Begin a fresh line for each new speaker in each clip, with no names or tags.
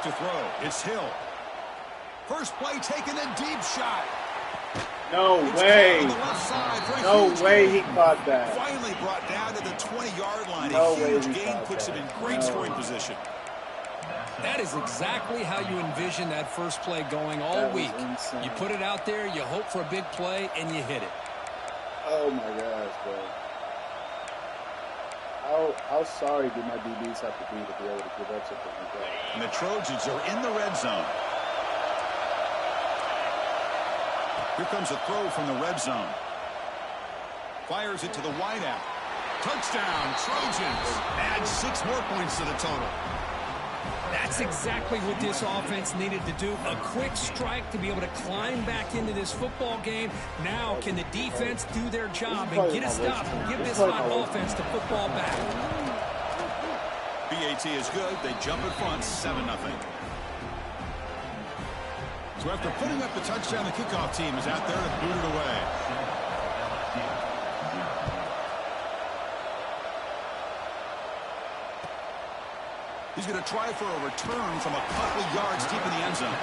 to throw. It's Hill. First play taken, a deep shot.
No way. No way he caught that.
Finally brought down to the 20-yard line.
No
a huge
way
gain puts him in great scoring position.
That is exactly how you envision that first play going all week. You put it out there, you hope for a big play, and you hit it.
Oh, my gosh, bro. How sorry do my DBs have to be able to give up something like that?
And the Trojans are in the red zone. Here comes a throw from the red zone. Fires it to the wideout. Touchdown, Trojans. Add 6 more points to the total.
That's exactly what this offense needed to do. A quick strike to be able to climb back into this football game. Now, can the defense do their job and get a stop? Give this hot offense the football back.
BAT is good. They jump in front, 7-0. So after putting up the touchdown, the kickoff team is out there to boot it away. He's going to try for a return from a couple yards deep in the end zone.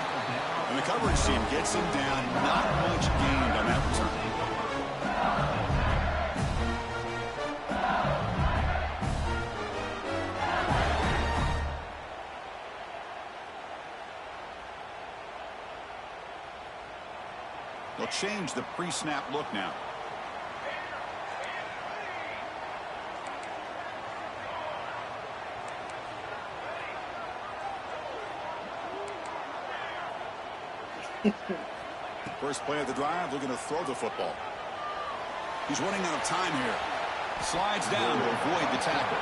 And the coverage team gets him down. Not much gained on that return. They'll change the pre-snap look now. First play of the drive, looking to throw the football. He's running out of time here. Slides down to avoid the tackle.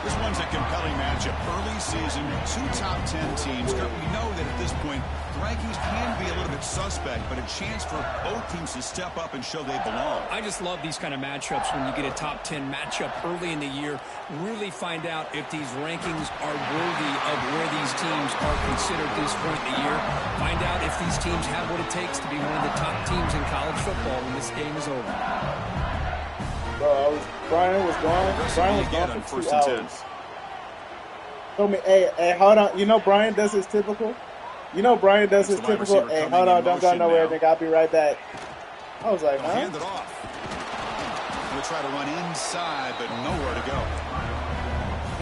This one's a compelling matchup. Early season, 2 top 10 teams. We know that at this point, the rankings can be a little bit suspect, but a chance for both teams to step up and show they belong.
I just love these kind of matchups when you get a top 10 matchup early in the year. Really find out if these rankings are worthy of where these teams are considered this point in the year. Find out if these teams have what it takes to be one of the top teams in college football when this game is over.
Bro, Brian was gone for 2 hours. Told me, hey, hold on. You know Brian does his typical? Hey, hold on, don't go nowhere, nigga. I'll be right back. I was like, huh?
Hand it off. We'll try to run inside, but nowhere to go.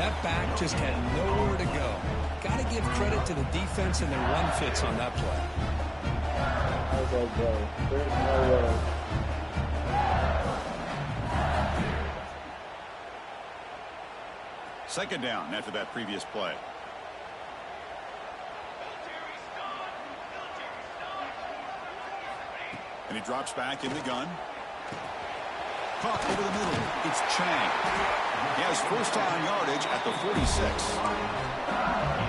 That back just had nowhere to go. Got to give credit to the defense and their run fits on that play.
I was like, bro, there's no way.
Second down after that previous play. And he drops back in the gun. Caught over the middle. It's Chang. He has first down yardage at the 46.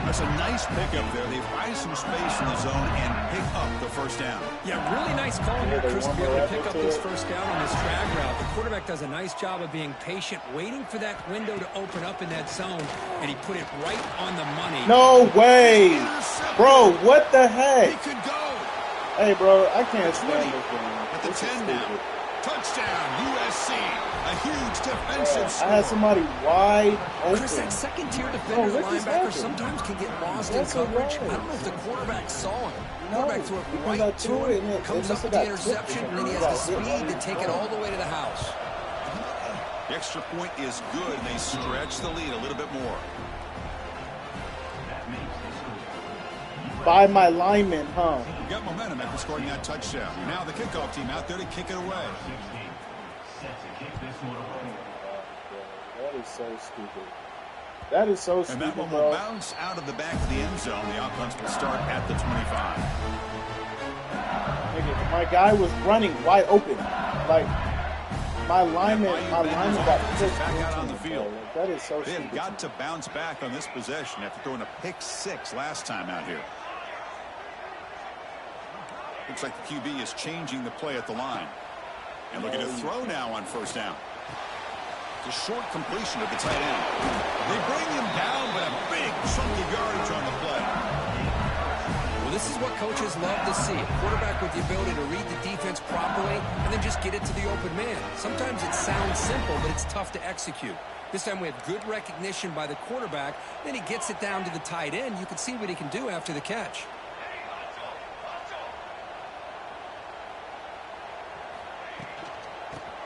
That's a nice pickup there. They find some space in the zone and pick up the first down.
Yeah, really nice call here, Chris, to be able to pick up this first down on this drag route. The quarterback does a nice job of being patient, waiting for that window to open up in that zone, and he put it right on the money.
No way! Bro, what the heck?
He could go.
Hey, bro, I can't stand this game.
At the 10 now. Touchdown, USC. A huge defensive score.
I had somebody wide open.
Chris, that second-tier defender linebacker sometimes can get lost in coverage. I don't know if the quarterback saw him. The quarterback threw it right to him, comes up with the interception, and then he has the speed to take it all the way to the house.
The extra point is good, and they stretch the lead a little bit more.
By my lineman, huh?
You got momentum after scoring that touchdown. Now the kickoff team out there to kick it away.
That is so stupid. That is so stupid,
and that one will bounce out of the back of the end zone. The offense will start at the 25.
Nigga, my guy was running wide open. Like, my lineman got pushed
back out on the field.
Like, that is so
they
stupid.
have got to bounce back on this possession after throwing a pick 6 last time out here. Looks like the QB is changing the play at the line. And looking to throw now on first down. It's a short completion of the tight end. They bring him down, but a big chunk of yardage on the play.
Well, this is what coaches love to see. A quarterback with the ability to read the defense properly and then just get it to the open man. Sometimes it sounds simple, but it's tough to execute. This time we have good recognition by the quarterback. Then he gets it down to the tight end. You can see what he can do after the catch.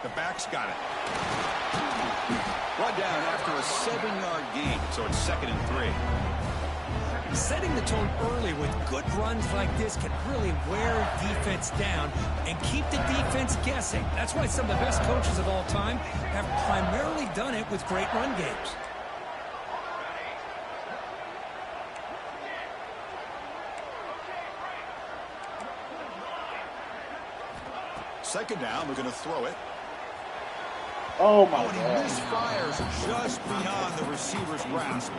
The back's got it. Brought down after a 7-yard gain, so it's 2nd and 3.
Setting the tone early with good runs like this can really wear defense down and keep the defense guessing. That's why some of the best coaches of all time have primarily done it with great run games.
Second down, we're going to throw it.
Oh, my God.
He misfires just beyond the receiver's grasp.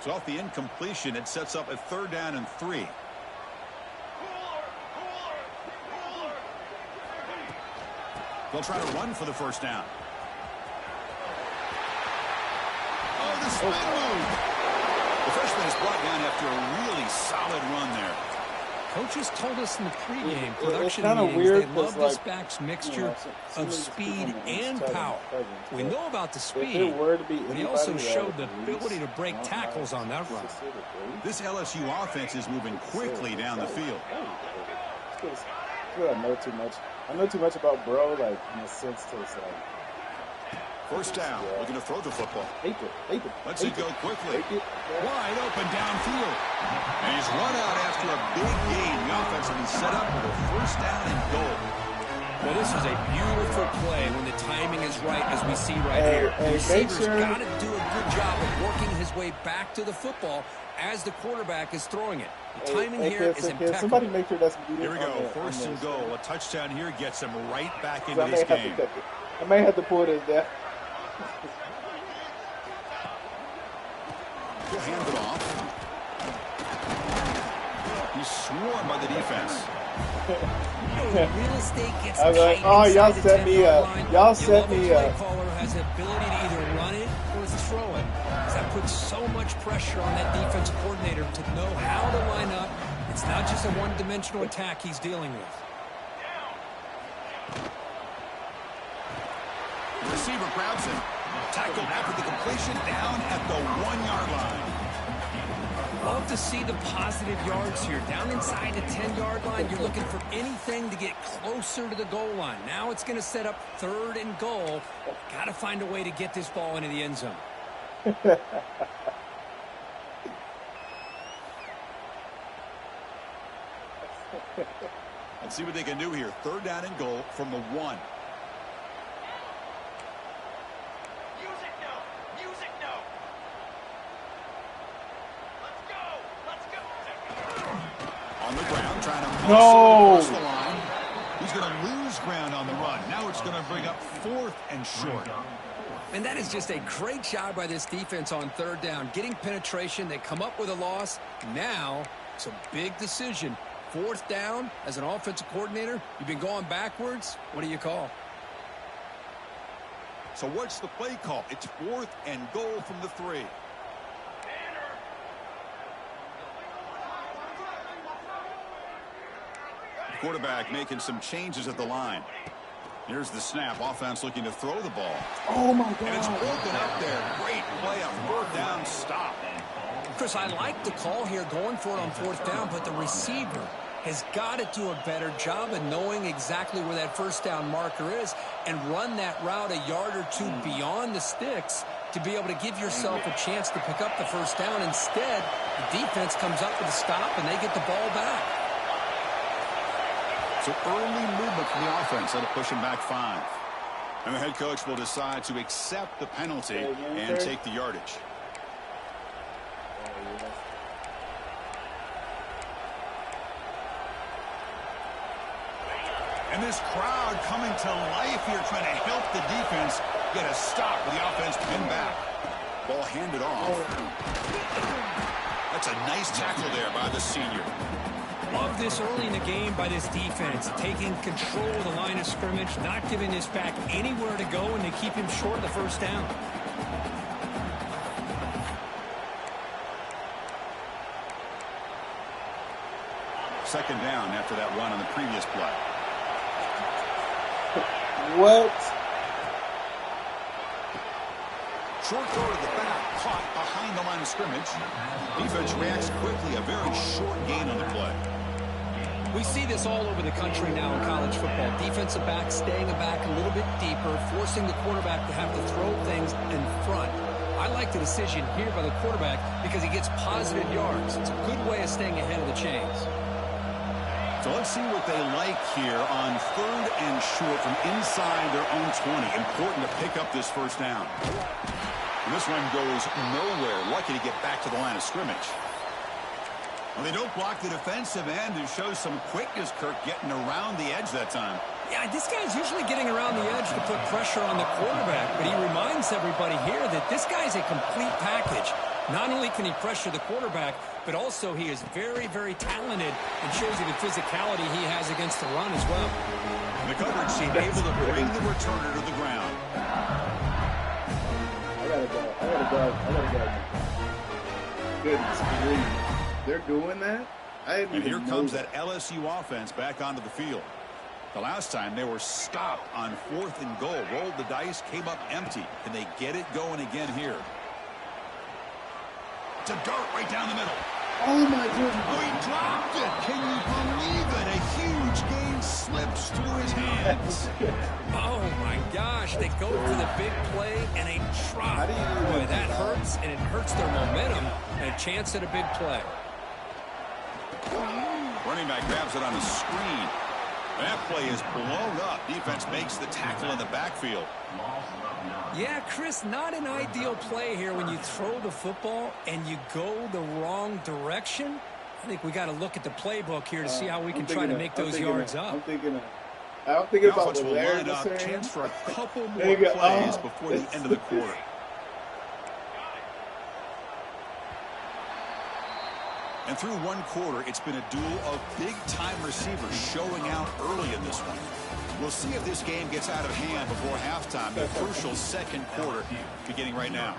So off the incompletion, it sets up a 3rd down and 3. They'll try to run for the 1st down. Oh, the spin move. The freshman is brought down after a really solid run there.
Coaches told us in the pregame production meetings they love this back's mixture of speed and power. We know about the speed, but he also showed the ability to break tackles on that run.
This LSU offense is moving quickly down the field.
I know too much. I know too much about bro, like, in a sense to it's like.
1st down. We're going to throw the football. Let's go quickly. Wide open downfield. And he's run out after a big gain. The offense will be set up with a 1st down and goal.
Well, this is a beautiful play when the timing is right, as we see right here. The receiver's got to do a good job of working his way back to the football as the quarterback is throwing it. The timing here is impeccable.
Somebody make sure that's
Here we go. 1st and goal. A touchdown here gets him right back into this game.
I may have to pull this there.
He'll hand it off. He's swarmed by the defense.
Real estate gets
I was like, oh, y'all set me up. Y'all set me up.
The caller has the ability to either run it or throw it. That puts so much pressure on that defensive coordinator to know how to line up. It's not just a one-dimensional attack he's dealing with.
The receiver grabs him. Tackled after the completion down at the 1-yard line.
Love to see the positive yards here. Down inside the 10-yard line, you're looking for anything to get closer to the goal line. Now it's going to set up 3rd and goal. Got to find a way to get this ball into the end zone.
Let's see what they can do here. 3rd down and goal from the 1. On the ground, trying to cross the line. He's going to lose ground on the run. Now it's going to bring up 4th and short.
And that is just a great job by this defense on 3rd down. Getting penetration, they come up with a loss. Now it's a big decision. 4th down, as an offensive coordinator, you've been going backwards. What do you call?
So what's the play call? It's 4th and goal from the 3. Quarterback making some changes at the line. Here's the snap. Offense looking to throw the ball.
Oh, my God.
And it's broken up there. Great play, a 4th down stop.
Chris, I like the call here going for it on 4th down, but the receiver has got to do a better job of knowing exactly where that 1st down marker is and run that route a yard or 2 beyond the sticks to be able to give yourself a chance to pick up the 1st down. Instead, the defense comes up with a stop and they get the ball back.
So early movement from the offense. That'll push him back 5. And the head coach will decide to accept the penalty and take the yardage. And this crowd coming to life here, trying to help the defense get a stop with the offense pinned back. Ball handed off. That's a nice tackle there by the senior.
Love this early in the game by this defense, taking control of the line of scrimmage, not giving this back anywhere to go, and they keep him short of the first down.
Second down after that run on the previous play.
What?
Short throw to the back, caught behind the line of scrimmage. Defense reacts quickly, a very short gain on the play.
We see this all over the country now in college football. Defensive backs staying back a little bit deeper, forcing the quarterback to have to throw things in front. I like the decision here by the quarterback because he gets positive yards. It's a good way of staying ahead of the chains.
So let's see what they like here on 3rd and short from inside their own 20. Important to pick up this first down. And this one goes nowhere. Lucky to get back to the line of scrimmage. Well, they don't block the defensive end and show some quickness, Kirk, getting around the edge that time.
Yeah, this guy's usually getting around the edge to put pressure on the quarterback, but he reminds everybody here that this guy's a complete package. Not only can he pressure the quarterback, but also he is very, very talented and shows you the physicality he has against the run as well.
The coverage team able to bring the returner to the ground.
I gotta go. Goodness grief. They're doing that?
And here comes that LSU offense back onto the field. The last time they were stopped on 4th and goal. Rolled the dice, came up empty. Can they get it going again here? It's a dart right down the middle.
Oh, my goodness.
Oh, he dropped it. Can you believe it? A huge gain slips through his hands.
Oh, my gosh. They go for the big play and a drop. Boy, that hurts, and it hurts their momentum and a chance at a big play.
Running back grabs it on the screen. That play is blown up. Defense makes the tackle in the backfield.
Yeah, Chris, not an ideal play here when you throw the football and you go the wrong direction. I think we got to look at the playbook here to see how we can try to make those yards up.
I'm thinking about what Larry was saying.
Chance for a couple more plays before the end of the quarter. And through one quarter, it's been a duel of big-time receivers showing out early in this one. We'll see if this game gets out of hand before halftime. The crucial second quarter beginning right now.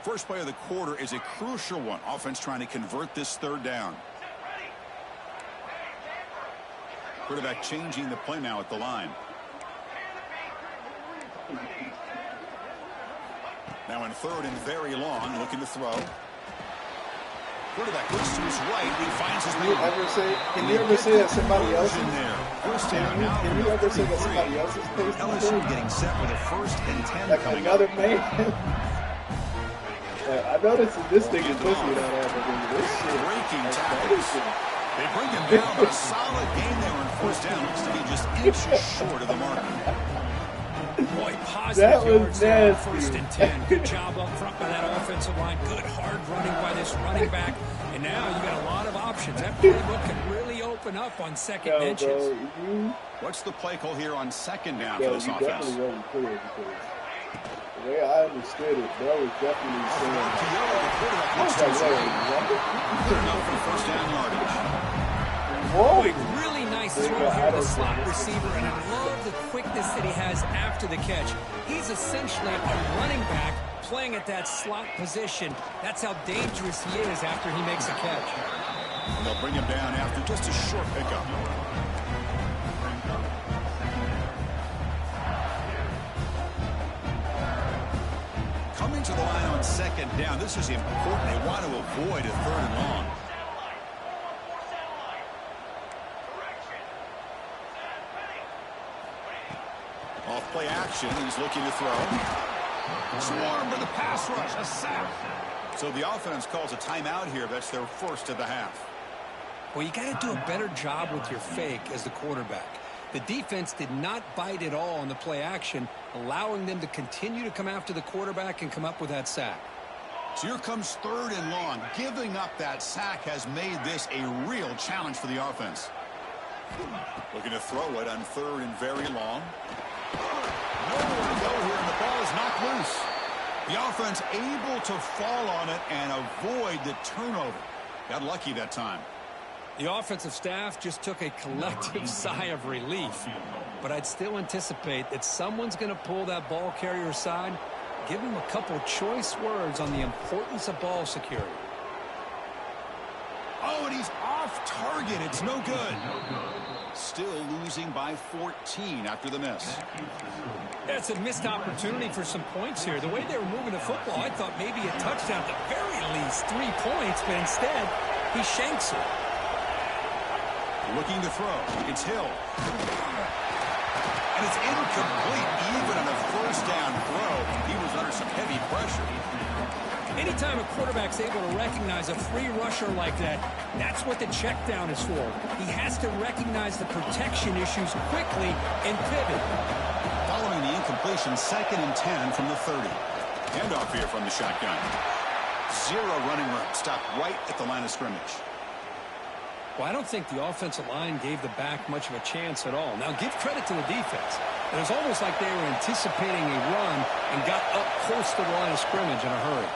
First play of the quarter is a crucial one. Offense trying to convert this 3rd down. Quarterback changing the play now at the line. Now in 3rd and very long, looking to throw. Quarterback looks to his right. He finds his man.
Can you ever say that somebody else
in there? First down now.
Can you ever say that somebody else is facing
LSU getting set for the 1st and 10
like
coming
another
up.
man? I noticed this thing is pussy without having this shit.
Breaking tackles. They bring him down, but a solid game there on 1st down. Looks to be just inches short of the marker.
Boy, positive
that was
yards there on
nasty.
1st and 10. Good job up front by that offensive line. Good hard running by this running back. And now you got a lot of options. That playbook can really open up on second inches.
What's the play call here on 2nd down for this offense?
Definitely wasn't clear because the way I understood it, that was definitely saying
The quarterback looks to his right. Good enough for 1st down yardage.
Boy, really nice throw here to the slot receiver, and I love the quickness that he has after the catch. He's essentially a running back playing at that slot position. That's how dangerous he is after he makes a catch.
And they'll bring him down after just a short pickup. Coming to the line on 2nd down. This is important. They want to avoid a 3rd and long. Off play action. He's looking to throw. Swarm with the pass rush. A sack. So the offense calls a timeout here. That's their 1st of the half.
Well, you got to do a better job with your fake as the quarterback. The defense did not bite at all on the play action, allowing them to continue to come after the quarterback and come up with that sack.
So here comes 3rd and long. Giving up that sack has made this a real challenge for the offense. Looking to throw it on 3rd and very long. Nowhere to go here, and the ball is knocked loose. The offense able to fall on it and avoid the turnover. Got lucky that time.
The offensive staff just took a collective sigh of relief. But I'd still anticipate that someone's going to pull that ball carrier aside, give him a couple choice words on the importance of ball security.
Oh, and he's off target. It's no good. Still losing by 14 after the miss.
That's a missed opportunity for some points here. The way they were moving the football, I thought maybe a touchdown at the very least, 3 points, but instead he shanks it.
Looking to throw. It's Hill. And it's incomplete. Even on a first down throw, he was under some heavy pressure.
Anytime a quarterback's able to recognize a free rusher like that, that's what the check down is for. He has to recognize the protection issues quickly and pivot.
Following the incompletion, 2nd and 10 from the 30. Handoff here from the shotgun. 0 running room. Stopped right at the line of scrimmage.
Well, I don't think the offensive line gave the back much of a chance at all. Now, give credit to the defense. It was almost like they were anticipating a run and got up close to the line of scrimmage in a hurry.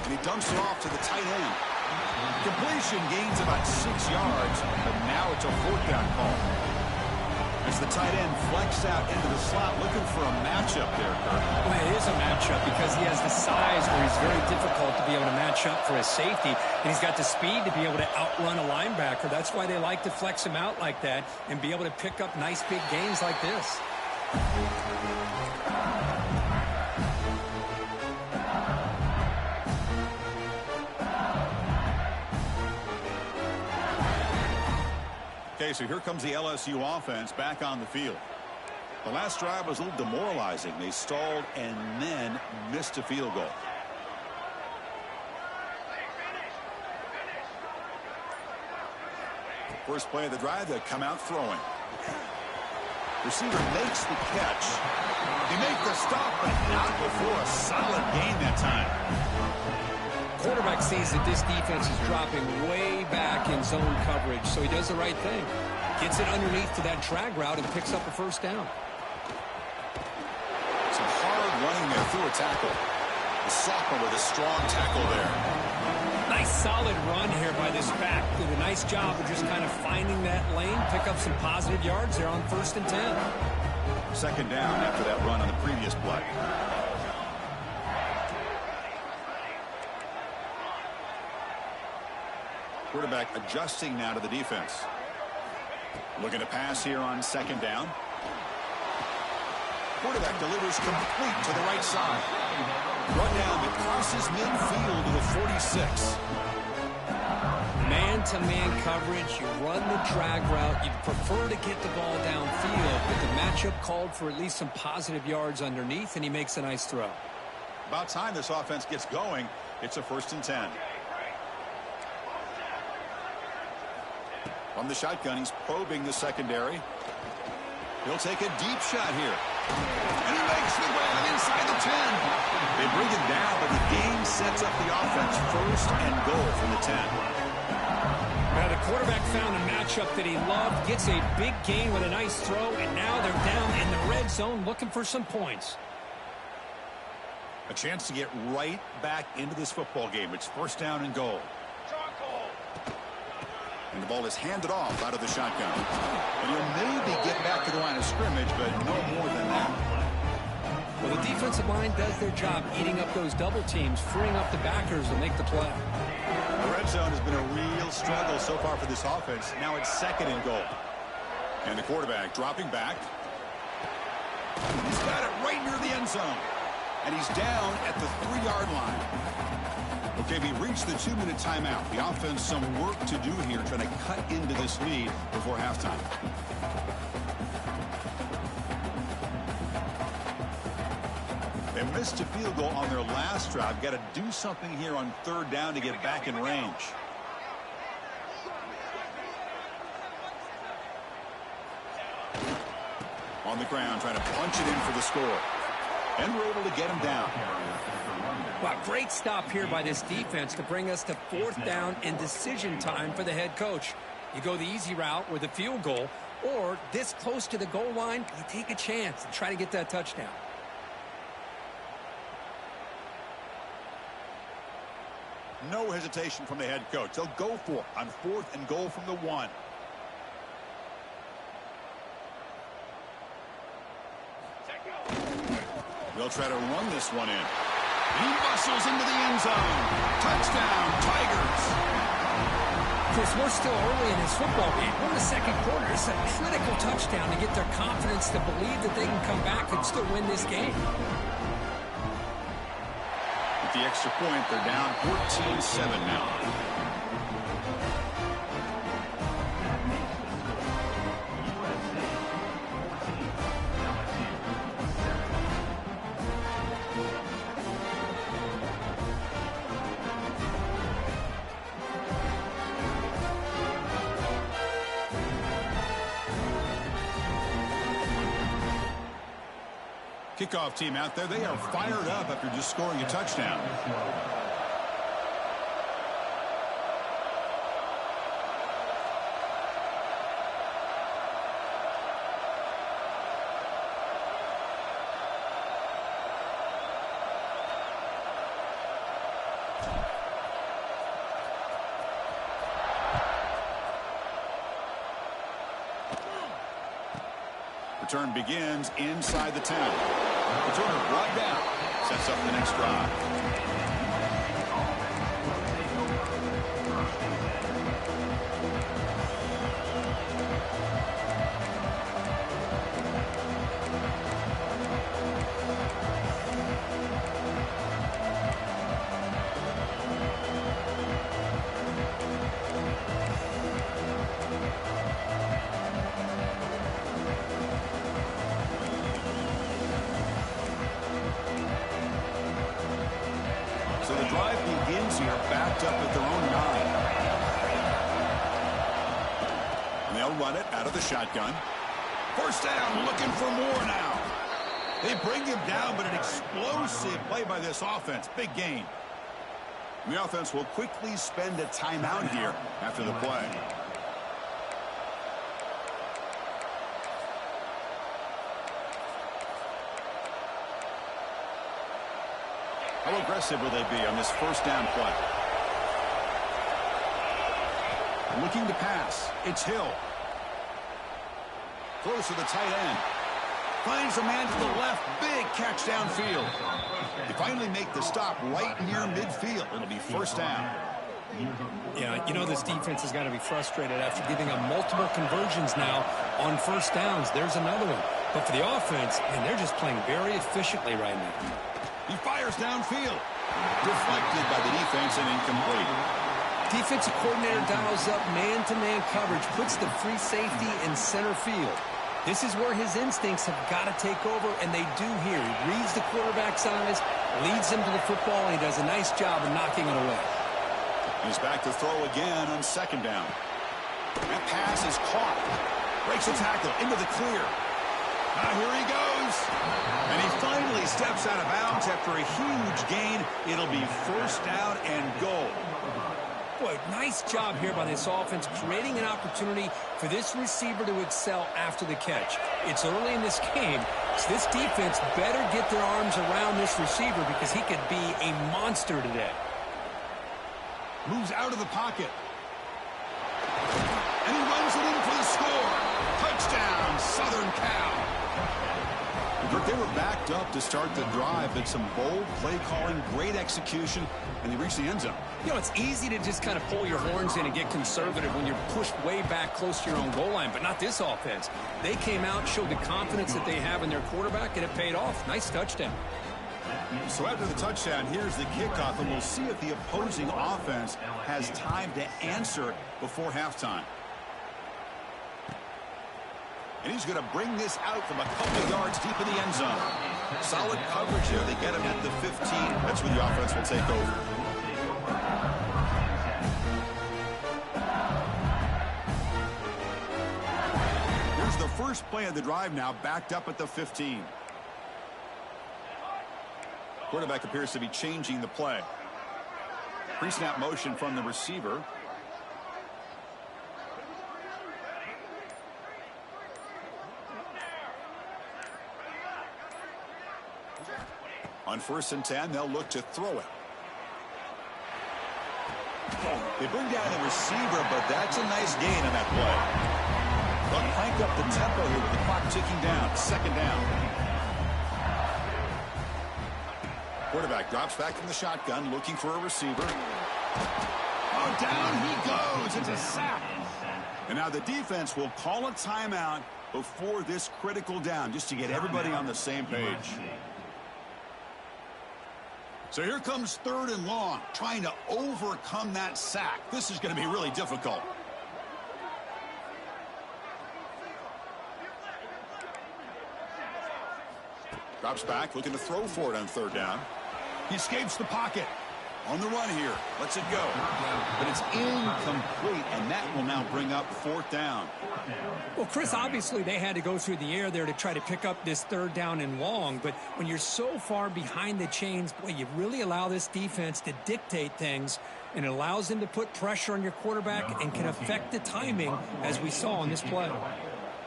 And he dumps it off to the tight end. Completion gains about 6 yards, but now it's a 4th down call. As the tight end flex out into the slot, looking for a matchup there, Kurt.
Well, it is a matchup because he has the size where he's very difficult to be able to match up for his safety, and he's got the speed to be able to outrun a linebacker. That's why they like to flex him out like that and be able to pick up nice big gains like this.
Okay, so here comes the LSU offense back on the field. The last drive was a little demoralizing. They stalled and then missed a field goal. First play of the drive, they come out throwing. Receiver makes the catch. They make the stop, but not before a solid gain that time.
Quarterback sees that this defense is dropping way back in zone coverage, so he does the right thing. Gets it underneath to that drag route and picks up a first down.
Some hard running there through a tackle. The sophomore with a strong tackle there.
Nice solid run here by this back. Did a nice job of just kind of finding that lane, pick up some positive yards there on 1st and 10.
2nd down after that run on the previous play. Quarterback adjusting now to the defense. Looking to pass here on 2nd down. Quarterback delivers complete to the right side. Run down that crosses midfield to the 46.
Man-to-man coverage, you run the drag route. You'd prefer to get the ball downfield, but the matchup called for at least some positive yards underneath, and he makes a nice throw.
About time this offense gets going. It's a 1st and 10. From the shotgun, he's probing the secondary. He'll take a deep shot here. And he makes the way inside the 10. They bring it down, but the game sets up the offense 1st and goal from the 10.
Now the quarterback found a matchup that he loved, gets a big gain with a nice throw, and now they're down in the red zone looking for some points.
A chance to get right back into this football game. It's 1st down and goal. And the ball is handed off out of the shotgun. And he'll maybe get back to the line of scrimmage, but no more than that.
Well, the defensive line does their job eating up those double teams, freeing up the backers to make the play.
The red zone has been a real struggle so far for this offense. Now it's 2nd and goal. And the quarterback dropping back. He's got it right near the end zone. And he's down at the 3-yard line. Okay, we reached the 2-minute timeout. The offense some work to do here, trying to cut into this lead before halftime. They missed a field goal on their last drive. Got to do something here on 3rd down to get back in range. On the ground, trying to punch it in for the score. And we're able to get him down.
Wow, great stop here by this defense to bring us to 4th down and decision time for the head coach. You go the easy route with a field goal, or this close to the goal line, you take a chance and try to get that touchdown.
No hesitation from the head coach. They'll go for it on 4th and goal from the 1. They'll try to run this one in. He bustles into the end zone. Touchdown, Tigers.
Chris, we're still early in this football game. We're in the second quarter. It's a critical touchdown to get their confidence to believe that they can come back and still win this game.
With the extra point, they're down 14-7 now. Kickoff team out there, they are fired up after just scoring a touchdown. Return begins inside the 10. Returner brought down. Sets up the next drive. So the drive begins here, backed up at their own 9. And they'll run it out of the shotgun. First down, looking for more now. They bring him down, but an explosive play by this offense. Big gain. The offense will quickly spend a timeout here after the play. How aggressive will they be on this first down play? Looking to pass. It's Hill. Close to the tight end. Finds a man to the left. Big catch downfield. They finally make the stop right near midfield. It'll be first down.
Yeah, you know this defense has got to be frustrated after giving them multiple conversions now on first downs. There's another one. But for the offense, man, they're just playing very efficiently right now.
He fires downfield. Deflected by the defense and incomplete.
Defensive coordinator dials up man-to-man coverage, puts the free safety in center field. This is where his instincts have got to take over, and they do here. He reads the quarterback's eyes, leads him to the football, and he does a nice job of knocking it away.
He's back to throw again on second down. That pass is caught. Breaks a tackle into the clear. Now here he goes. And he finally steps out of bounds after a huge gain. It'll be first down and goal.
Boy, nice job here by this offense, creating an opportunity for this receiver to excel after the catch. It's early in this game, so this defense better get their arms around this receiver because he could be a monster today.
Moves out of the pocket. And he runs it in for the score. Touchdown, Southern Cal. They were backed up to start the drive, but some bold play calling, great execution, and they reached the end zone.
You know, it's easy to just kind of pull your horns in and get conservative when you're pushed way back close to your own goal line, but not this offense. They came out, showed the confidence that they have in their quarterback, and it paid off. Nice touchdown.
So after the touchdown, here's the kickoff, and we'll see if the opposing offense has time to answer before halftime. And he's going to bring this out from a couple of yards deep in the end zone. Solid coverage there. They get him at the 15. That's where the offense will take over. Here's the first play of the drive now, backed up at the 15. Quarterback appears to be changing the play. Pre-snap motion from the receiver. On 1st and 10, they'll look to throw it. They bring down the receiver, but that's a nice gain on that play. They'll crank up the tempo here with the clock ticking down. Second down. Quarterback drops back from the shotgun, looking for a receiver. Oh, down he goes. It's a sack. And now the defense will call a timeout before this critical down, just to get everybody on the same page. So here comes 3rd and long, trying to overcome that sack. This is going to be really difficult. Drops back, looking to throw for it on 3rd down. He escapes the pocket. On the run here. Lets it go. But it's incomplete, and that will now bring up 4th down.
Well, Chris, obviously they had to go through the air there to try to pick up this 3rd down and long. But when you're so far behind the chains, boy, you really allow this defense to dictate things. And it allows them to put pressure on your quarterback and can affect the timing, as we saw on this play.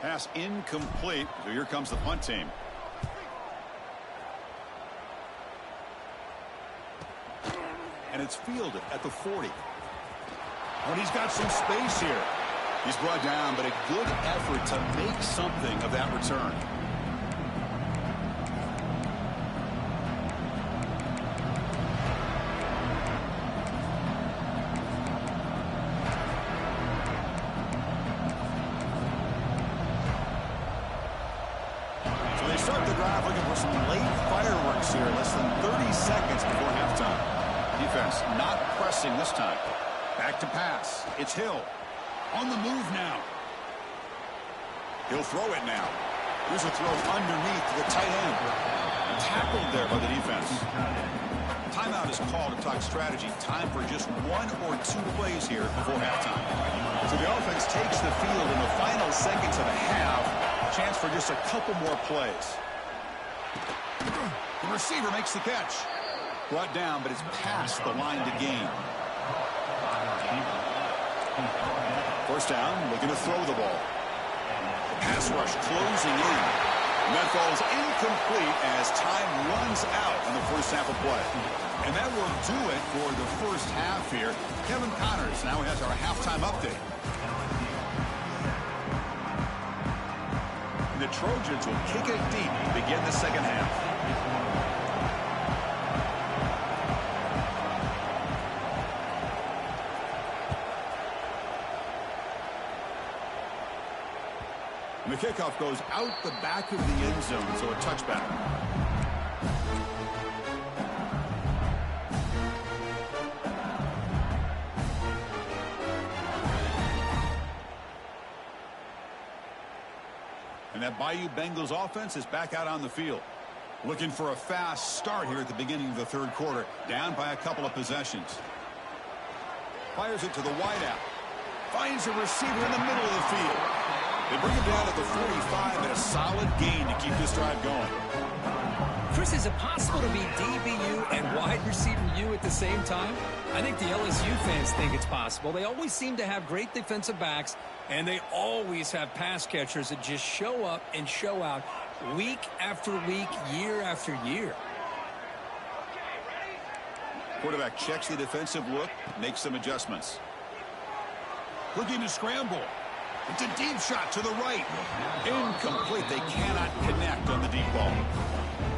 Pass incomplete. So here comes the punt team. And it's fielded at the 40. But he's got some space here. He's brought down, but a good effort to make something of that return. So they start the drive looking for some late fireworks here. Less than 30 seconds before halftime. Defense not pressing this time. Back to pass. It's Hill. On the move now. He'll throw it now. Here's a throw underneath to the tight end. Tackled there by the defense. Timeout is called to talk strategy. Time for just 1 or 2 plays here before halftime. So the offense takes the field in the final seconds of the half. Chance for just a couple more plays. The receiver makes the catch. Brought down, but it's past the line to gain. 1st down, looking to throw the ball. The pass rush closing in. And that falls incomplete as time runs out in the first half of play. And that will do it for the first half here. Kevin Connors now has our halftime update. And the Trojans will kick it deep to begin the second half. And the kickoff goes out the back of the end zone, so a touchback. And that Bayou Bengals offense is back out on the field. Looking for a fast start here at the beginning of the 3rd quarter. Down by a couple of possessions. Fires it to the wideout. Finds a receiver in the middle of the field. They bring him down at the 45 and a solid gain to keep this drive going.
Chris, is it possible to be DBU and wide receiver U at the same time? I think the LSU fans think it's possible. They always seem to have great defensive backs, and they always have pass catchers that just show up and show out week after week, year after year.
Quarterback checks the defensive look, makes some adjustments. Looking to scramble. It's a deep shot to the right. Incomplete. They cannot connect on the deep ball.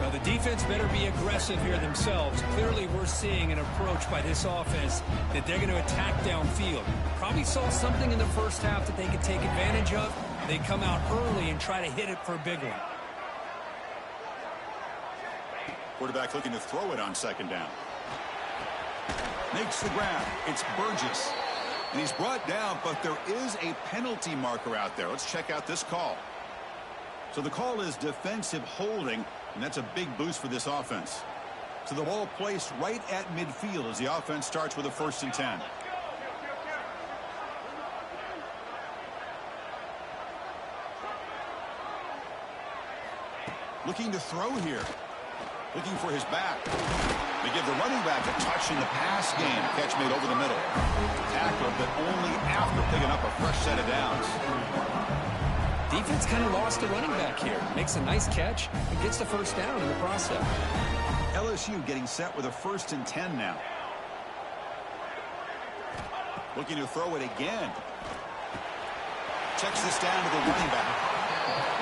Well, the defense better be aggressive here themselves. Clearly, we're seeing an approach by this offense that they're going to attack downfield. Probably saw something in the first half that they could take advantage of. They come out early and try to hit it for a big one.
Quarterback looking to throw it on 2nd down. Makes the grab. It's Burgess. And he's brought down, but there is a penalty marker out there. Let's check out this call. So the call is defensive holding, and that's a big boost for this offense. So the ball placed right at midfield as the offense starts with a 1st and 10. Looking to throw here. Looking for his back. They give the running back a touch in the pass game. Catch made over the middle. Tackled, but only after picking up a fresh set of downs.
Defense kind of lost a running back here. Makes a nice catch and gets the 1st down in the process.
LSU getting set with a 1st and 10 now. Looking to throw it again. Checks this down to the running back.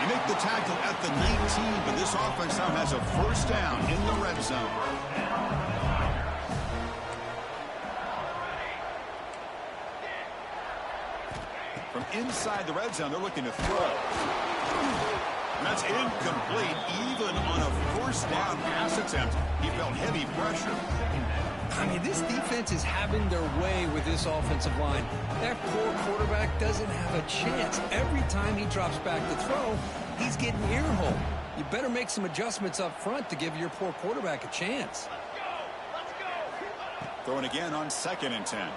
You make the tackle at the 19, but this offense now has a first down in the red zone. From inside the red zone, they're looking to throw. And that's incomplete. Even on a first down pass attempt, he felt heavy pressure.
I mean, this defense is having their way with this offensive line. That poor quarterback doesn't have a chance. Every time he drops back to throw, he's getting earholed. You better make some adjustments up front to give your poor quarterback a chance.
Throwing again on 2nd and 10.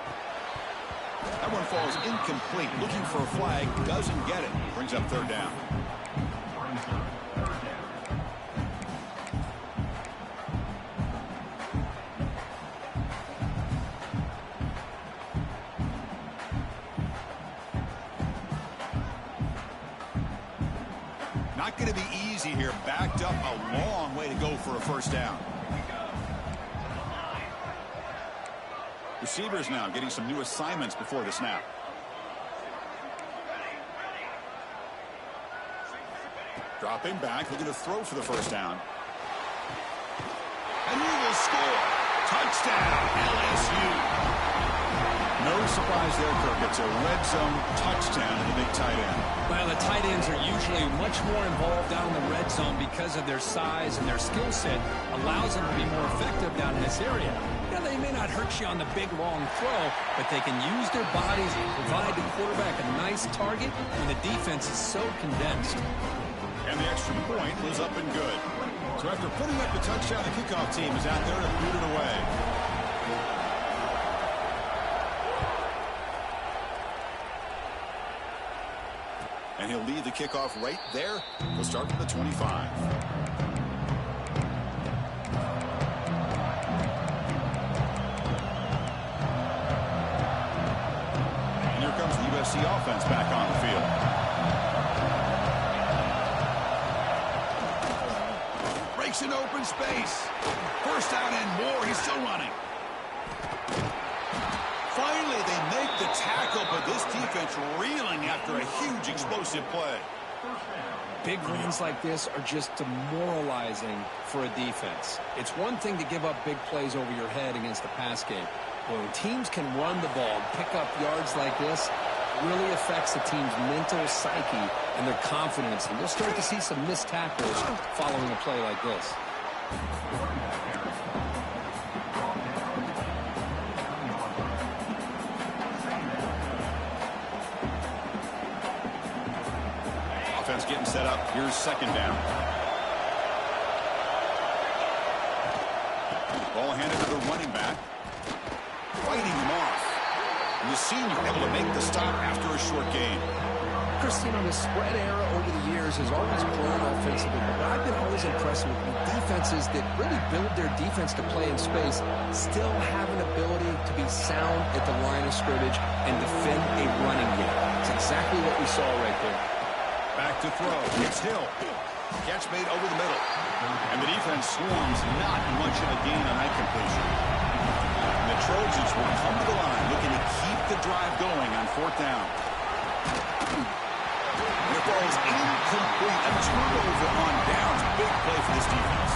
That one falls incomplete. Looking for a flag. Doesn't get it. Brings up 3rd down. Not going to be easy here. Backed up a long way to go for a first down. Receivers now getting some new assignments before the snap. Dropping back, looking to throw for the first down. And he will score. Touchdown, LSU. No surprise there, Kirk. It's a red zone touchdown to the big tight end.
Well, the tight ends are usually much more involved down in the red zone because of their size and their skill set allows them to be more effective down in this area. Now, they may not hurt you on the big, long throw, but they can use their bodies to provide the quarterback a nice target when the defense is so condensed.
And the extra point was up and good. So after putting up the touchdown, the kickoff team is out there to boot it away. And he'll lead the kickoff right there. He'll start from the 25. And here comes the USC offense back on the field. Breaks an open space. First down and more. He's still running. Finally, they make the tackle, but this defense reeling after a huge explosive play.
Big runs like this are just demoralizing for a defense. It's one thing to give up big plays over your head against the pass game. But when teams can run the ball, pick up yards like this, it really affects the team's mental psyche and their confidence. And you'll start to see some missed tackles following a play like this.
Offense getting set up. Here's 2nd down. Ball handed to the running back. Fighting him off. And the senior able to make the stop after a short gain.
Christine, the spread era over the years has always grown offensively, but I've been always impressed with defenses that really build their defense to play in space, still have an ability to be sound at the line of scrimmage and defend a running game. It's exactly what we saw right there.
Back to throw. It's Hill. Catch made over the middle. And the defense swarms not much of a gain on that completion. And the Trojans will come to the line looking to keep the drive going on 4th down. And it falls incomplete. A turnover on downs. Big play for this defense.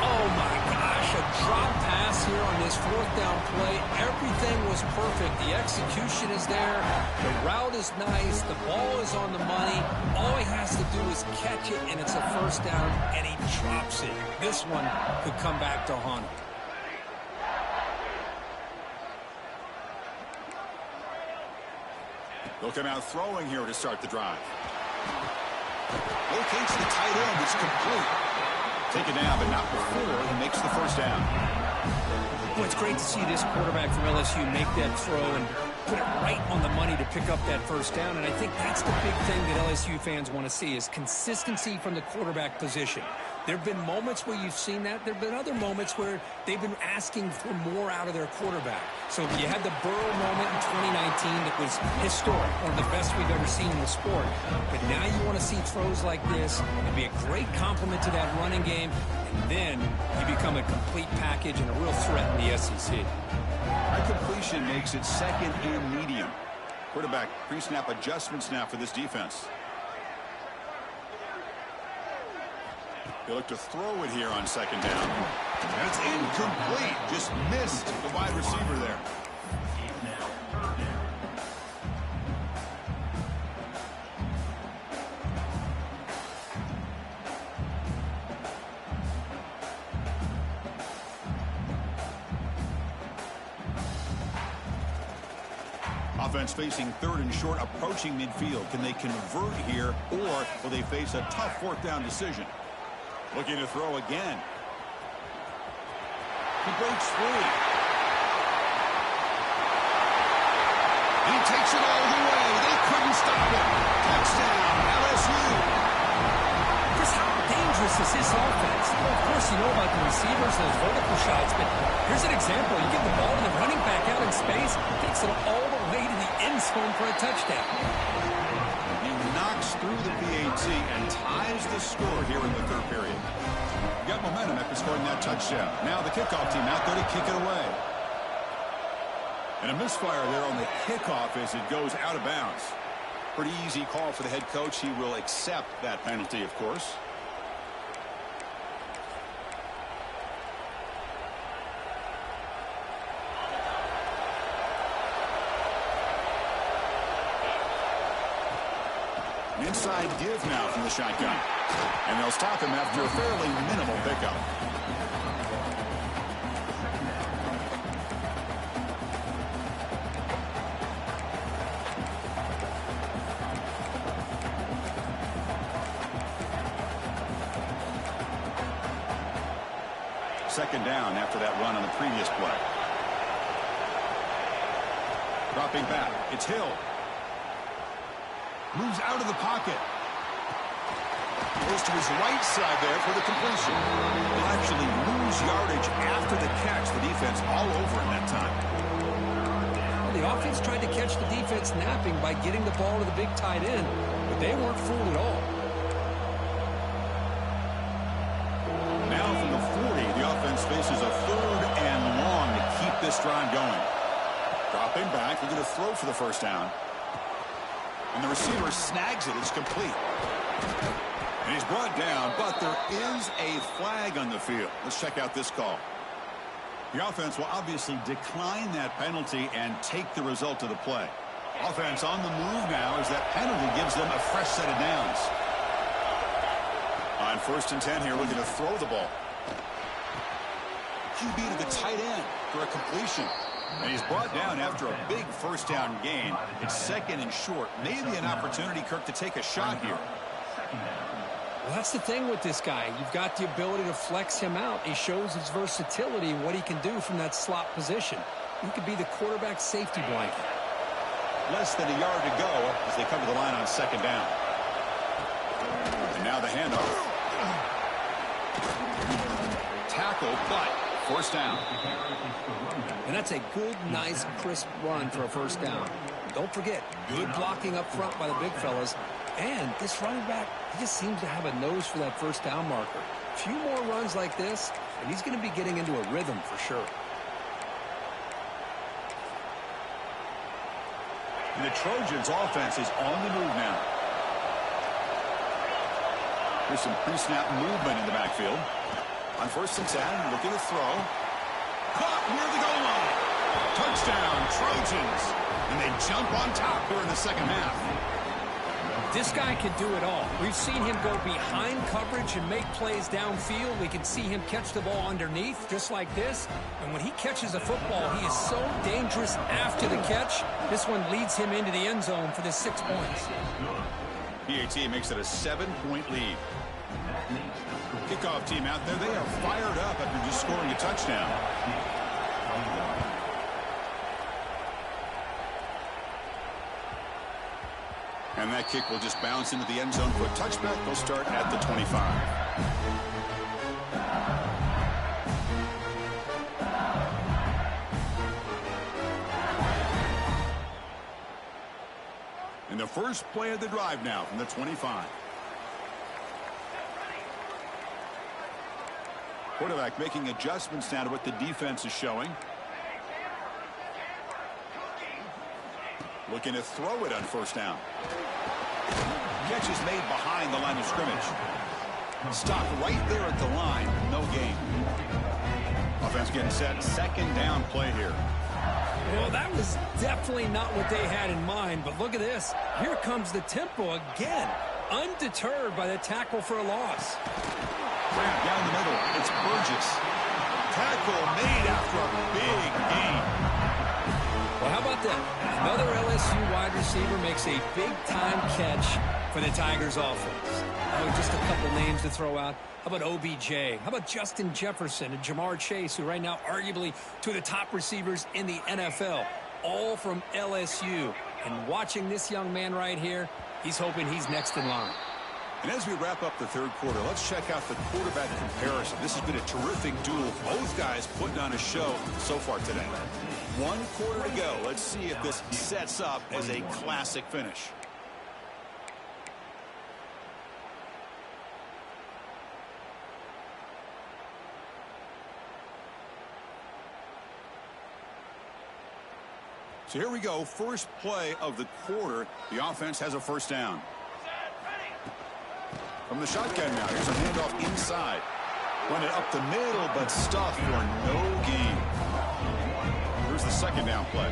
Oh, my gosh. A drop pass here on this 4th down play. Everything was perfect. The execution is there. The route is nice. The ball is on the money. All he has to do is catch it, and it's a first down, and he drops it. This one could come back to haunt him.
They'll come out throwing here to start the drive. Locates the tight end. It's complete. Take it down, but not before he makes the first down.
Well, it's great to see this quarterback from LSU make that throw and put it right on the money to pick up that first down. And I think that's the big thing that LSU fans want to see is consistency from the quarterback position. There have been moments where you've seen that. There have been other moments where they've been asking for more out of their quarterback. So you had the Burrow moment in 2019 that was historic, one of the best we've ever seen in the sport. But now you want to see throws like this. It'd be a great compliment to that running game. And then you become a complete package and a real threat in the SEC.
That completion completion makes it second and medium. Quarterback pre-snap adjustments now for this defense. They look to throw it here on second down. And it's incomplete. Just missed the wide receiver there. Offense facing third and short, approaching midfield. Can they convert here, or will they face a tough fourth down decision? Looking to throw again. He breaks free. He takes it all the way. They couldn't stop him. Touchdown, LSU.
Chris, how dangerous is this offense? Well, of course, you know about the receivers, those vertical shots, but here's an example. You get the ball to the running back out in space, takes it all the way to the end zone for a touchdown.
He knocks through the PAT and ties the score here in the third period. Got momentum after scoring that touchdown. Now the kickoff team out there to kick it away. And a misfire there on the kickoff as it goes out of bounds. Pretty easy call for the head coach. He will accept that penalty, of course. An inside give now from the shotgun. And they'll stop him after a fairly minimal pickup. Second down after that run on the previous play. Dropping back. It's Hill. Moves out of the pocket. Goes to his right side there for the completion. He'll actually lose yardage after the catch. The defense all over him that time.
Well, the offense tried to catch the defense napping by getting the ball to the big tight end, but they weren't fooled at all.
Now from the 40, the offense faces a third and long to keep this drive going. Dropping back, they're going to throw for the first down. And the receiver snags it. It's complete. And he's brought down, but there is a flag on the field. Let's check out this call. The offense will obviously decline that penalty and take the result of the play. Offense on the move now as that penalty gives them a fresh set of downs. On 1st and 10 here, looking to throw the ball. QB to the tight end for a completion. And he's brought down after a big first down gain. It's second and short. Maybe an opportunity, Kirk, to take a shot here.
Well, that's the thing with this guy. You've got the ability to flex him out. He shows his versatility and what he can do from that slot position. He could be the quarterback safety blanket.
Less than a yard to go as they come to the line on second down. And now the handoff. Tackle, but first down.
And that's a good, nice, crisp run for a first down. Don't forget, good blocking up front by the big fellas. And this running back, he just seems to have a nose for that first down marker. A few more runs like this, and he's going to be getting into a rhythm for sure.
And the Trojans' offense is on the move now. There's some pre-snap movement in the backfield. On 1st and 10, looking to throw. Caught near the goal line. Touchdown, Trojans. And they jump on top here in the second half.
This guy can do it all. We've seen him go behind coverage and make plays downfield. We can see him catch the ball underneath, just like this. And when he catches a football, he is so dangerous after the catch. This one leads him into the end zone for the 6 points.
PAT makes it a 7-point lead. Kickoff team out there, they are fired up after just scoring a touchdown. And that kick will just bounce into the end zone for a touchback. They'll start at the 25. And the first play of the drive now from the 25. Quarterback making adjustments now to what the defense is showing. Looking to throw it on first down. Catch is made behind the line of scrimmage. Stopped right there at the line. No gain. Offense getting set. Second down play here.
Well, that was definitely not what they had in mind, but look at this. Here comes the tempo again. Undeterred by the tackle for a loss.
Grab down the middle. It's Burgess. Tackle made after a big gain.
Well, how about that? Another LSU wide receiver makes a big-time catch for the Tigers offense. Oh, just a couple names to throw out. How about OBJ? How about Justin Jefferson and Jamar Chase, who right now arguably two of the top receivers in the NFL, all from LSU. And watching this young man right here, he's hoping he's next in line.
And as we wrap up the third quarter, let's check out the quarterback comparison. This has been a terrific duel. Both guys putting on a show so far today. 1 quarter to go. Let's see if this sets up as a classic finish. So here we go. First play of the quarter. The offense has a first down. From the shotgun now. Here's a handoff inside. Run it up the middle, but stuffed for no gain. Here's the second down play.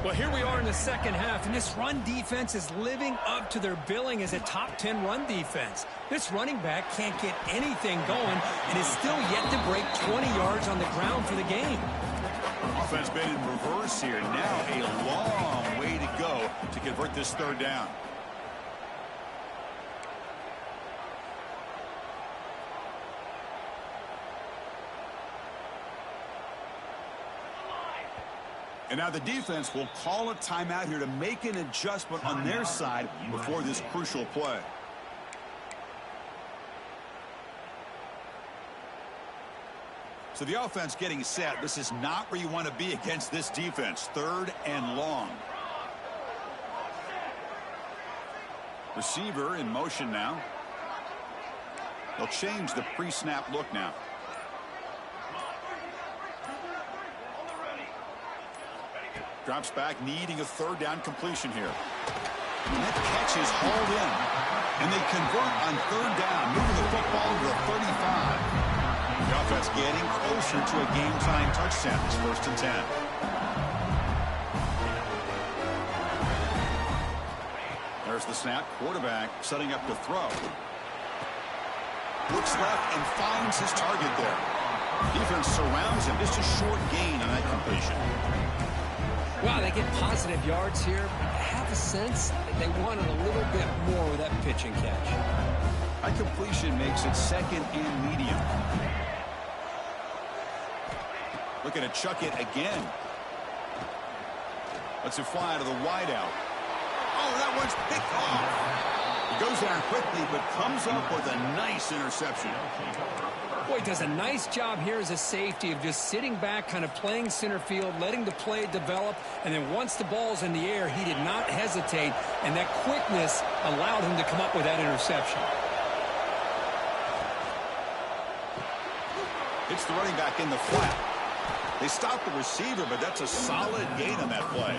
Well, here we are in the second half, and this run defense is living up to their billing as a top 10 run defense. This running back can't get anything going and is still yet to break 20 yards on the ground for the game.
Offense been in reverse here. Now a long way to go to convert this third down. And now the defense will call a timeout here to make an adjustment on their side before this crucial play. So the offense getting set. This is not where you want to be against this defense. Third and long. Receiver in motion now. They'll change the pre-snap look now. Drops back, needing a third down completion here. And that catch is hauled in. And they convert on third down, moving the football to the 35. The offense getting closer to a game-time touchdown. It's 1st and 10. There's the snap. Quarterback setting up to throw. Looks left and finds his target there. Defense surrounds him. Just a short gain on that completion.
Wow, they get positive yards here. I have a sense that they wanted a little bit more with that pitch and catch.
That completion makes it second and medium. Looking to chuck it again. Lets it fly to the wideout. Oh, that one's picked off. He goes down quickly, but comes up with a nice interception.
Boy, does a nice job here as a safety of just sitting back, kind of playing center field, letting the play develop, and then once the ball's in the air, he did not hesitate, and that quickness allowed him to come up with that interception.
It's the running back in the flat. They stopped the receiver, but that's a solid gain on that play.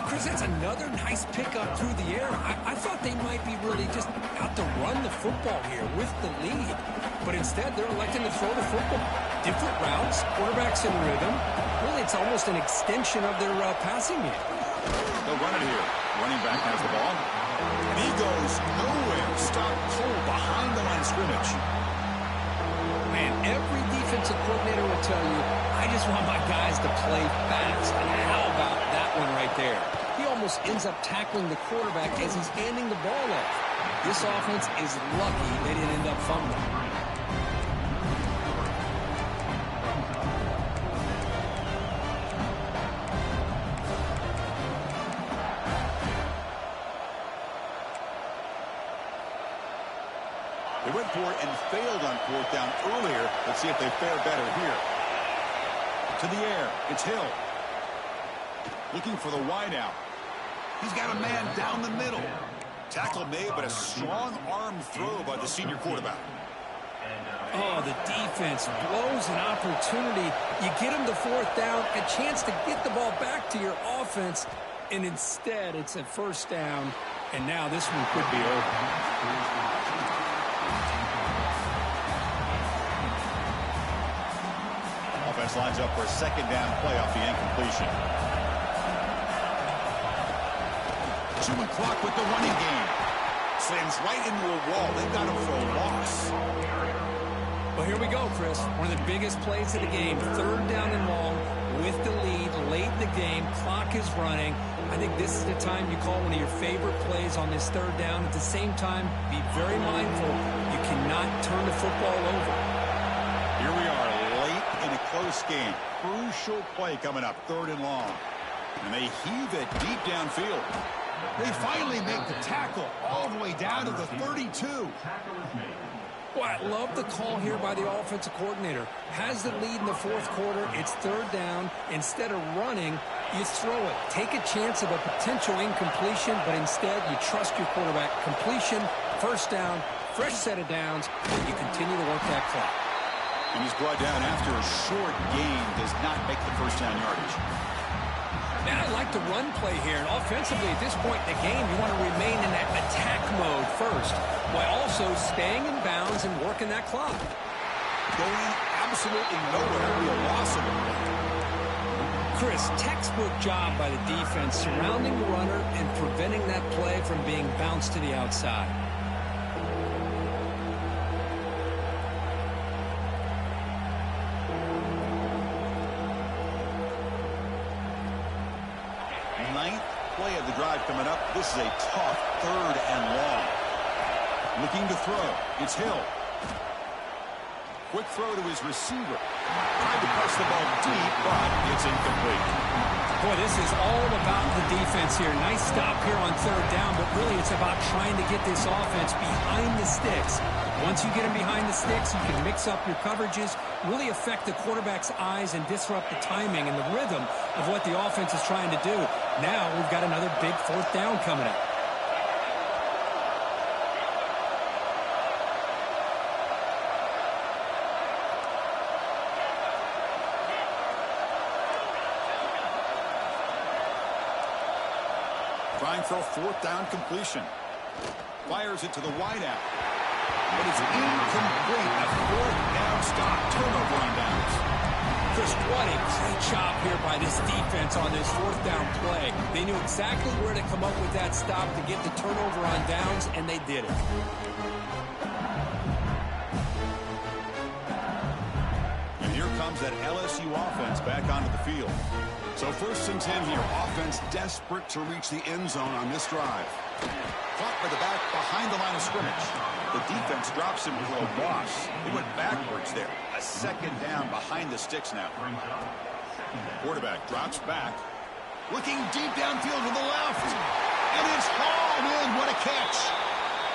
Chris, that's another nice pickup through the air. I thought they might be really just out to run the football here with the lead. But instead, they're electing to throw the football. Different routes, quarterbacks in rhythm. Really, it's almost an extension of their passing game.
They'll run it here. Running back has the ball. And he goes nowhere. Stopped cold behind the line of scrimmage.
Man, every defensive coordinator will tell you, I just want my guys to play fast. And how about that one right there? He almost ends up tackling the quarterback as he's handing the ball off. This offense is lucky they didn't end up fumbling.
They went for it and failed on 4th down earlier. Let's see if they fare better here. To the air. It's Hill. Looking for the wideout. He's got a man down the middle. Tackle made, but a strong arm throw by the senior quarterback.
Oh, the defense blows an opportunity. You get them to 4th down, a chance to get the ball back to your offense, and instead it's a first down, and now this one could be over.
Offense lines up for a second down play off the incompletion. Chewing clock with the running game. Slams right into a wall. They've got him for a loss.
Well, here we go, Chris. One of the biggest plays of the game. Third down and long with the lead late in the game. Clock is running. I think this is the time you call one of your favorite plays on this third down. At the same time, be very mindful. You cannot turn the football over.
Here we are late in a close game. Crucial play coming up, third and long. And they heave it deep downfield. They finally make the tackle all the way down to the 32.
Well, I love the call here by the offensive coordinator. Has the lead in the fourth quarter. It's third down. Instead of running, you throw it. Take a chance of a potential incompletion, but instead you trust your quarterback. Completion, first down, fresh set of downs, and you continue to work that clock.
And he's brought down after a short gain. Does not make the first down yardage.
Man, I like the run play here. And offensively, at this point in the game, you want to remain in that attack mode first, while also staying in bounds and working that clock.
Going absolutely nowhere. Real loss of it.
Chris, textbook job by the defense surrounding the runner and preventing that play from being bounced to the outside.
Ninth play of the drive coming up. This is a tough third and long. Looking to throw. It's Hill. Quick throw to his receiver. Tried to press the ball deep, but it's incomplete.
Boy, this is all about the defense here. Nice stop here on third down, but really it's about trying to get this offense behind the sticks. Once you get them behind the sticks, you can mix up your coverages, really affect the quarterback's eyes and disrupt the timing and the rhythm of what the offense is trying to do. Now we've got another big fourth down coming up.
Trying for a fourth down completion. Fires it to the wideout. But it's incomplete. A fourth down stop. Turnover on downs.
Chris, what a great job here by this defense on this fourth down play. They knew exactly where to come up with that stop to get the turnover on downs, and they did it.
And here comes that LSU offense back onto the field. So first and 10 here. Offense desperate to reach the end zone on this drive. Caught by the back behind the line of scrimmage. The defense drops him for a loss. They went backwards there. A second down behind the sticks now. Quarterback drops back. Looking deep downfield to the left. And it's hauled in. What a catch.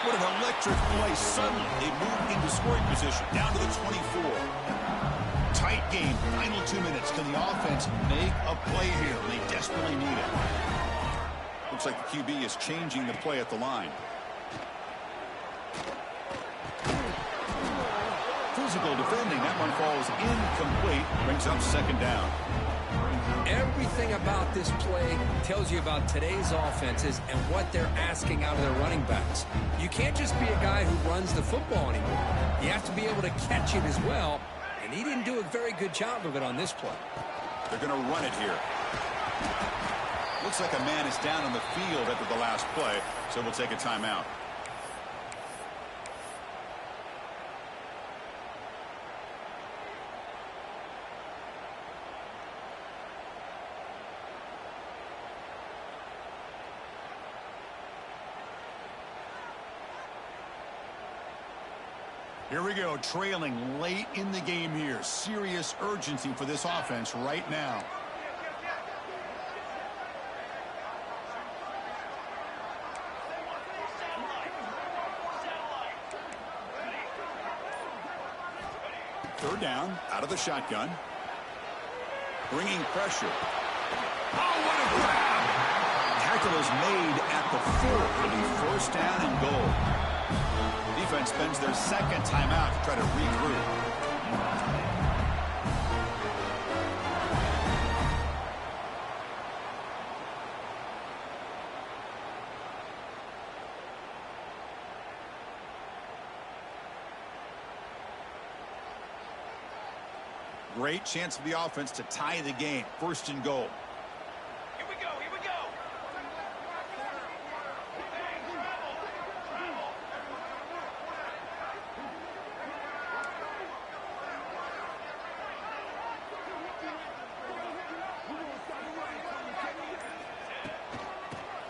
What an electric play. Suddenly they move into scoring position. Down to the 24. Tight game, final 2 minutes. Can the offense make a play here? They desperately need it. Looks like the QB is changing the play at the line. Physical defending. That one falls incomplete. Brings up second down.
Everything about this play tells you about today's offenses and what they're asking out of their running backs. You can't just be a guy who runs the football anymore. You have to be able to catch it as well. And he didn't do a very good job of it on this play.
They're going to run it here. Looks like a man is down on the field after the last play, so we'll take a timeout. Here we go, trailing late in the game here. Serious urgency for this offense right now. Third down, out of the shotgun. Bringing pressure. Oh, what a grab! Tackle is made at the 4. It'll be first down and goal. Defense spends their second timeout to try to regroup. great chance for the offense to tie the game. 1st and goal.
Here we go, here we go.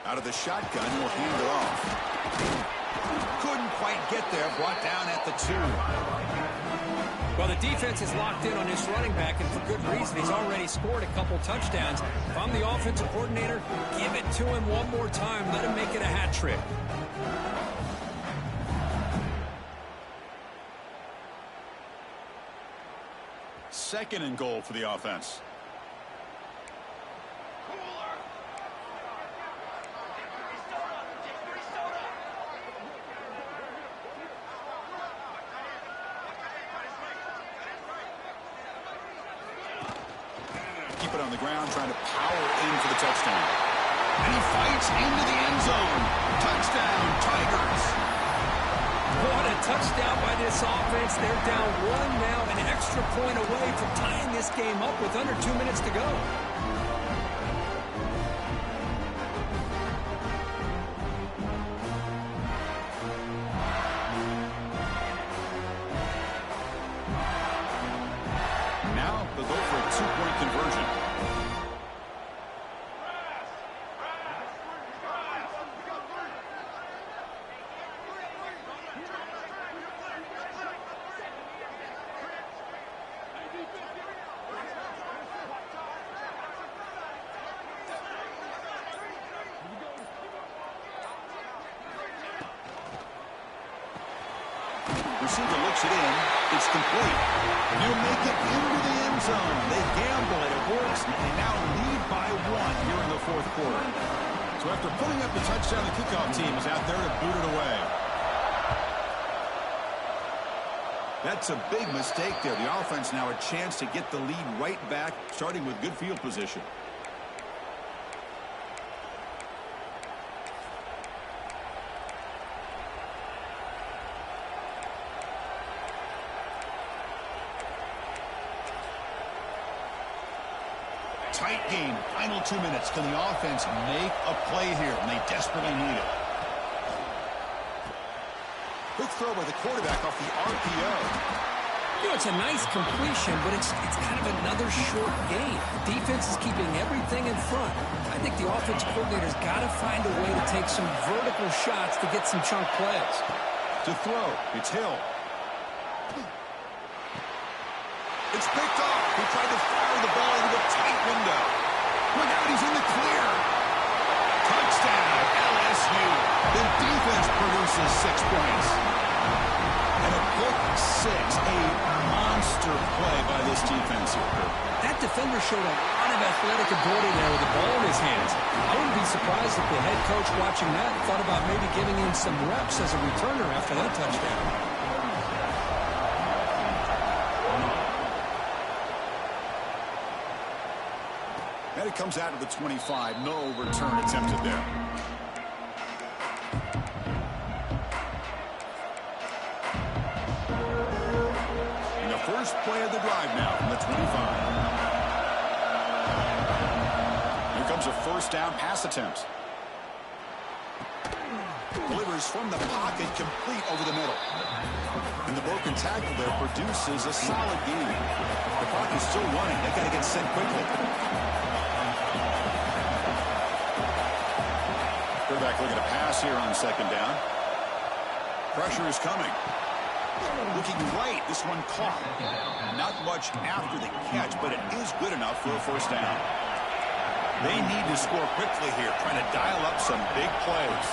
Out of the shotgun, he'll hand it off. Couldn't quite get there, brought down at the 2.
Well, the defense is locked in on this running back, and for good reason. He's already scored a couple touchdowns. If I'm the offensive coordinator, give it to him one more time. Let him make it a hat trick.
Second and goal for the offense. Keep it on the ground, trying to power in for the touchdown. And he fights into the end zone. Touchdown, Tigers.
What a touchdown by this offense. They're down 1 now, an extra point away from tying this game up with under 2 minutes to go.
Now they'll go for a 2-point conversion. Receiver looks it in. It's complete. He'll make it into the end zone. They gamble and it works. And they now lead by 1 here in the 4th quarter. So after pulling up the touchdown, the kickoff team is out there to boot it away. That's a big mistake there. The offense now a chance to get the lead right back, starting with good field position. Tight game, final 2 minutes. Can the offense make a play here when they desperately need it? Quick throw by the quarterback off the RPO.
You know, it's a nice completion, but it's kind of another short game. The defense is keeping everything in front. I think the offense coordinator's got to find a way to take some vertical shots to get some chunk plays.
To throw, it's Hill. It's picked off. He tried to fire the ball into a tight window. Look out, he's in the clear. Touchdown, LSU. The defense produces 6 points. And a pick 6, a monster play by this defense here.
That defender showed a lot of athletic ability there with the ball in his hands. I wouldn't be surprised if the head coach watching that thought about maybe giving him some reps as a returner after that touchdown.
And it comes out of the 25. No return attempted there. And the first play of the drive now from the 25. Here comes a 1st down pass attempt. Delivers from the pocket, complete over the middle. And the broken tackle there produces a solid gain. The clock is still running. They got to get set quickly. Quarterback looking to pass here on 2nd down. Pressure is coming. Looking right. This one caught. Not much after the catch, but it is good enough for a 1st down. They need to score quickly here, trying to dial up some big plays.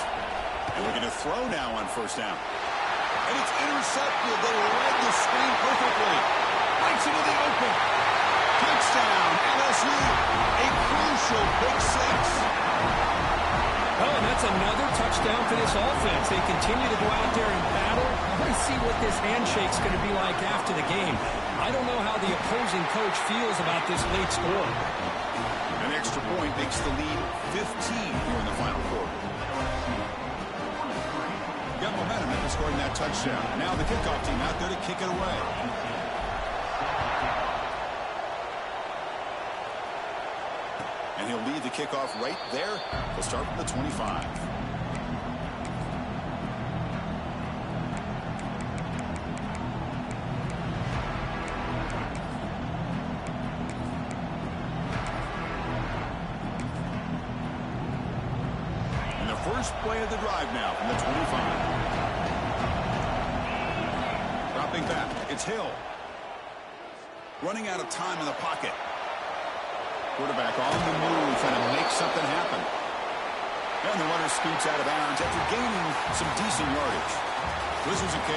And we're going to throw now on 1st down. And it's intercepted. They read the screen perfectly. Bites into the open. Touchdown, LSU. A crucial pick 6.
Oh, and that's another touchdown for this offense. They continue to go out there and battle. Let's see what this handshake's going to be like after the game. I don't know how the opposing coach feels about this late score.
An extra point makes the lead 15 here in the final quarter. Got momentum after scoring that touchdown. Now the kickoff team out there to kick it away. And he'll lead the kickoff right there. He'll start from the 25. And the first play of the drive now from the 25. Dropping back, it's Hill. Running out of time in the pocket. Quarterback on the move, trying to make something happen. And the runner scoots out of bounds after gaining some decent yardage. This was a case